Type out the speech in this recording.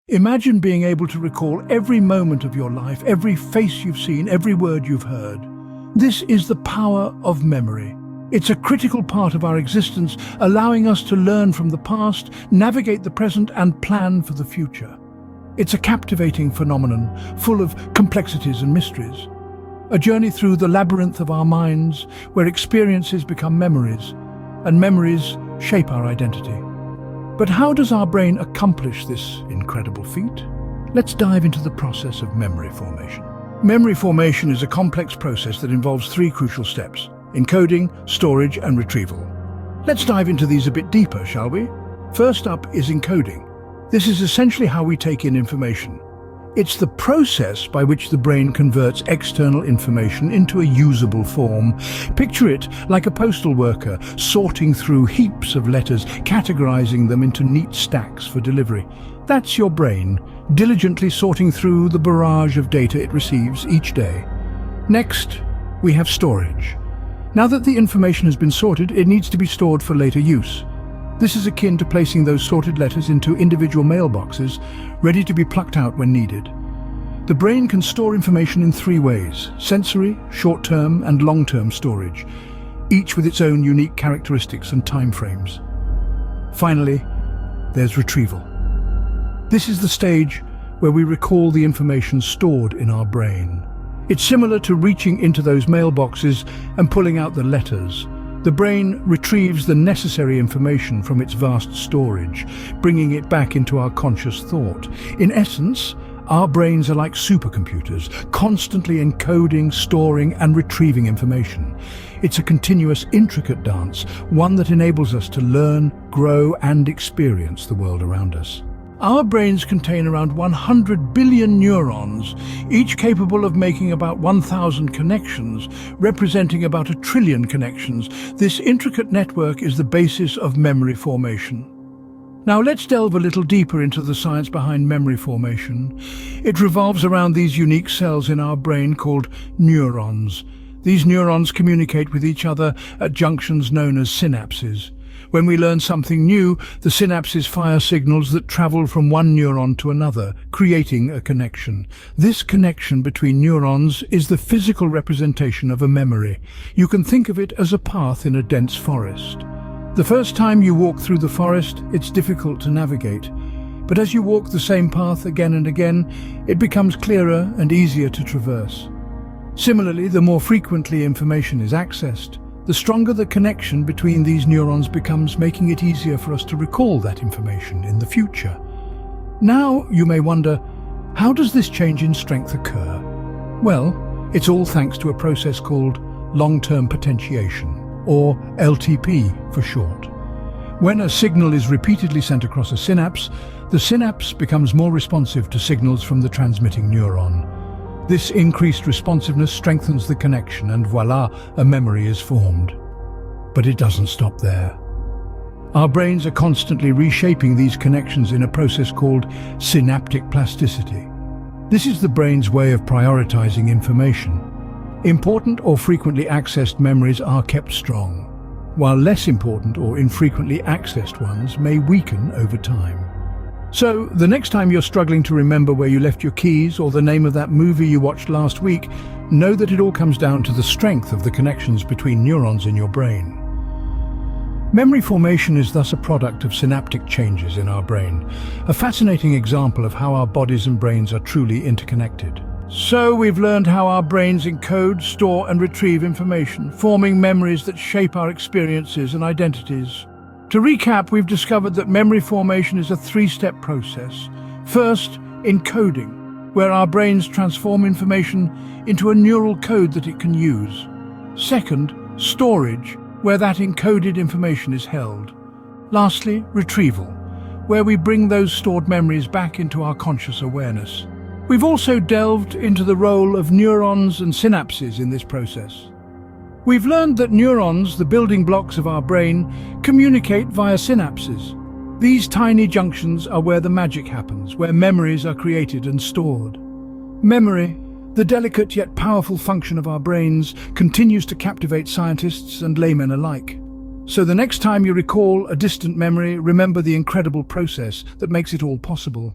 Imagine being able to recall every moment of your life, every face you've seen, every word you've heard. This is the power of memory. It's a critical part of our existence, allowing us to learn from the past, navigate the present, and plan for the future. It's a captivating phenomenon, full of complexities and mysteries. A journey through the labyrinth of our minds, where experiences become memories, and memories shape our identity. But how does our brain accomplish this incredible feat? Let's dive into the process of memory formation. Memory formation is a complex process that involves three crucial steps: encoding, storage, and retrieval. Let's dive into these a bit deeper, shall we? First up is encoding. This is essentially how we take in information. It's the process by which the brain converts external information into a usable form. Picture it like a postal worker sorting through heaps of letters, categorizing them into neat stacks for delivery. That's your brain, diligently sorting through the barrage of data it receives each day. Next, we have storage. Now that the information has been sorted, it needs to be stored for later use. This is akin to placing those sorted letters into individual mailboxes, ready to be plucked out when needed. The brain can store information in three ways: sensory, short-term, and long-term storage, each with its own unique characteristics and timeframes. Finally, there's retrieval. This is the stage where we recall the information stored in our brain. It's similar to reaching into those mailboxes and pulling out the letters. The brain retrieves the necessary information from its vast storage, bringing it back into our conscious thought. In essence, our brains are like supercomputers, constantly encoding, storing, and retrieving information. It's a continuous, intricate dance, one that enables us to learn, grow, and experience the world around us. Our brains contain around 100 billion neurons, each capable of making about 1,000 connections, representing about 1 trillion connections. This intricate network is the basis of memory formation. Now let's delve a little deeper into the science behind memory formation. It revolves around these unique cells in our brain called neurons. These neurons communicate with each other at junctions known as synapses. When we learn something new, the synapses fire signals that travel from one neuron to another, creating a connection. This connection between neurons is the physical representation of a memory. You can think of it as a path in a dense forest. The first time you walk through the forest, it's difficult to navigate. But as you walk the same path again and again, it becomes clearer and easier to traverse. Similarly, the more frequently information is accessed, the stronger the connection between these neurons becomes, making it easier for us to recall that information in the future. Now, you may wonder, how does this change in strength occur? Well, it's all thanks to a process called long-term potentiation, or LTP for short. When a signal is repeatedly sent across a synapse, the synapse becomes more responsive to signals from the transmitting neuron. This increased responsiveness strengthens the connection, and voila, a memory is formed. But it doesn't stop there. Our brains are constantly reshaping these connections in a process called synaptic plasticity. This is the brain's way of prioritizing information. Important or frequently accessed memories are kept strong, while less important or infrequently accessed ones may weaken over time. So, the next time you're struggling to remember where you left your keys or the name of that movie you watched last week, know that it all comes down to the strength of the connections between neurons in your brain. Memory formation is thus a product of synaptic changes in our brain, a fascinating example of how our bodies and brains are truly interconnected. So, we've learned how our brains encode, store, and retrieve information, forming memories that shape our experiences and identities. To recap, we've discovered that memory formation is a three-step process. First, encoding, where our brains transform information into a neural code that it can use. Second, storage, where that encoded information is held. Lastly, retrieval, where we bring those stored memories back into our conscious awareness. We've also delved into the role of neurons and synapses in this process. We've learned that neurons, the building blocks of our brain, communicate via synapses. These tiny junctions are where the magic happens, where memories are created and stored. Memory, the delicate yet powerful function of our brains, continues to captivate scientists and laymen alike. So the next time you recall a distant memory, remember the incredible process that makes it all possible.